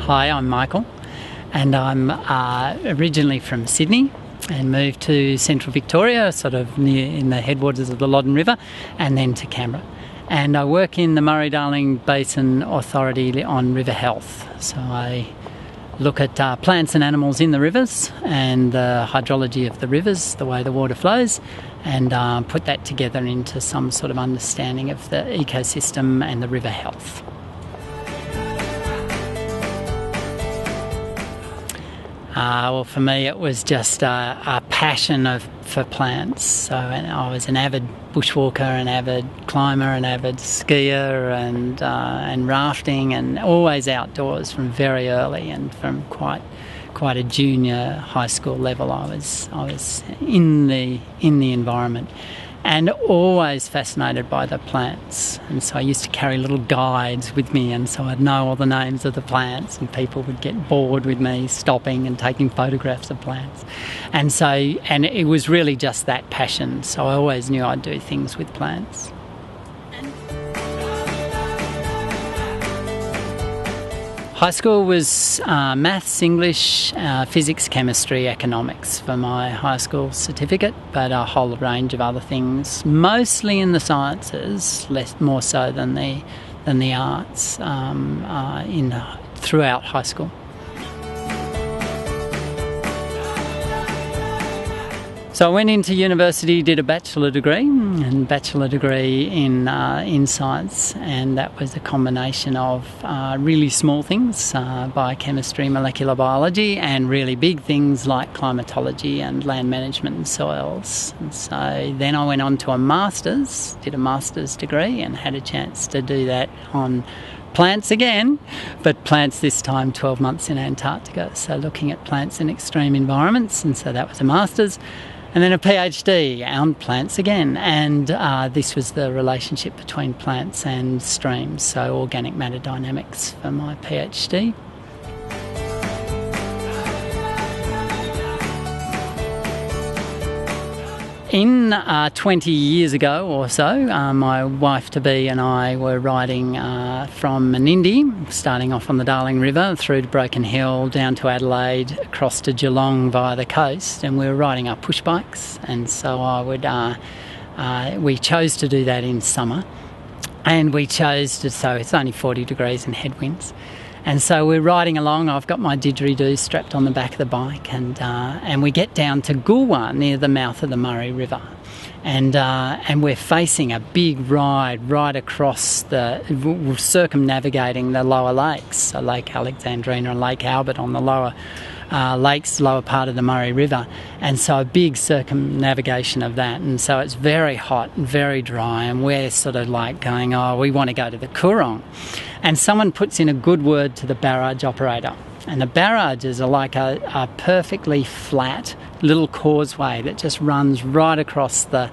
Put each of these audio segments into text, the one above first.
Hi, I'm Michael, and I'm originally from Sydney and moved to central Victoria, sort of near in the headwaters of the Loddon River, and then to Canberra. And I work in the Murray-Darling Basin Authority on river health. So I look at plants and animals in the rivers and the hydrology of the rivers, the way the water flows, and put that together into some sort of understanding of the ecosystem and the river health. Well, for me, it was just a passion for plants. So I was an avid bushwalker, an avid climber, an avid skier, and rafting, and always outdoors from very early, and from quite a junior high school level. I was in the environment, and always fascinated by the plants. And so I used to carry little guides with me, and so I'd know all the names of the plants, and people would get bored with me stopping and taking photographs of plants. And it was really just that passion. So I always knew I'd do things with plants. High school was maths, English, physics, chemistry, economics for my high school certificate, but a whole range of other things, mostly in the sciences, more so than the arts throughout high school. So I went into university, did a bachelor degree in science, and that was a combination of really small things, biochemistry, molecular biology, and really big things like climatology and land management and soils. And so then I went on to did a master's degree, and had a chance to do that on plants again, but plants this time 12 months in Antarctica, so looking at plants in extreme environments. And so that was a master's. And then a PhD on plants again, and this was the relationship between plants and streams, so organic matter dynamics for my PhD. In 20 years ago or so, my wife-to-be and I were riding from Menindee, starting off on the Darling River, through to Broken Hill, down to Adelaide, across to Geelong via the coast, and we were riding our push bikes. And so we chose to do that in summer, and so it's only 40 degrees and headwinds. And so we're riding along. I've got my didgeridoo strapped on the back of the bike, and we get down to Goolwa, near the mouth of the Murray River, and we're facing a big ride right across we're circumnavigating the lower lakes, so Lake Alexandrina and Lake Albert on the lower part of the Murray River, and so a big circumnavigation of that. And so it's very hot and very dry, and we're sort of like going, we want to go to the Coorong. And someone puts in a good word to the barrage operator, and the barrages are like a perfectly flat little causeway that just runs right across the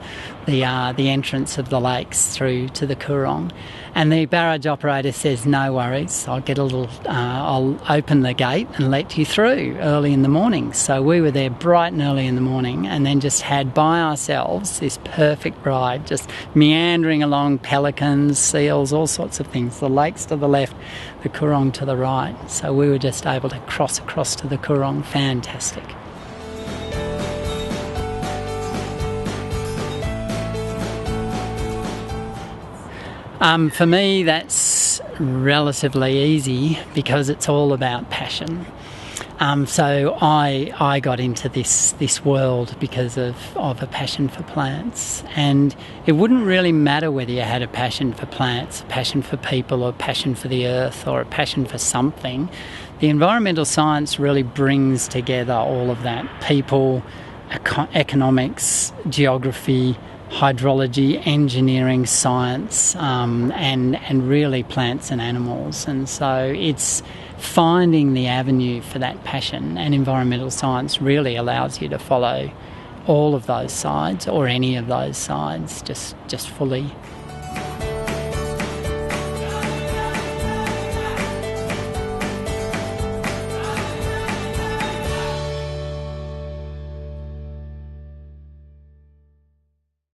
entrance of the lakes through to the Coorong. And the barrage operator says, "No worries, I'll open the gate and let you through early in the morning." So we were there bright and early in the morning, and then just had by ourselves this perfect ride, just meandering along pelicans, seals, all sorts of things. The lakes to the left, the Coorong to the right. So we were just able to cross across to the Coorong. Fantastic. For me, that's relatively easy because it's all about passion. So I got into this world because of a passion for plants, and it wouldn't really matter whether you had a passion for plants, a passion for people, or a passion for the earth, or a passion for something. The environmental science really brings together all of that: people, economics, geography, hydrology, engineering, science, and really plants and animals. And so it's finding the avenue for that passion, and environmental science really allows you to follow all of those sides, or any of those sides, just fully.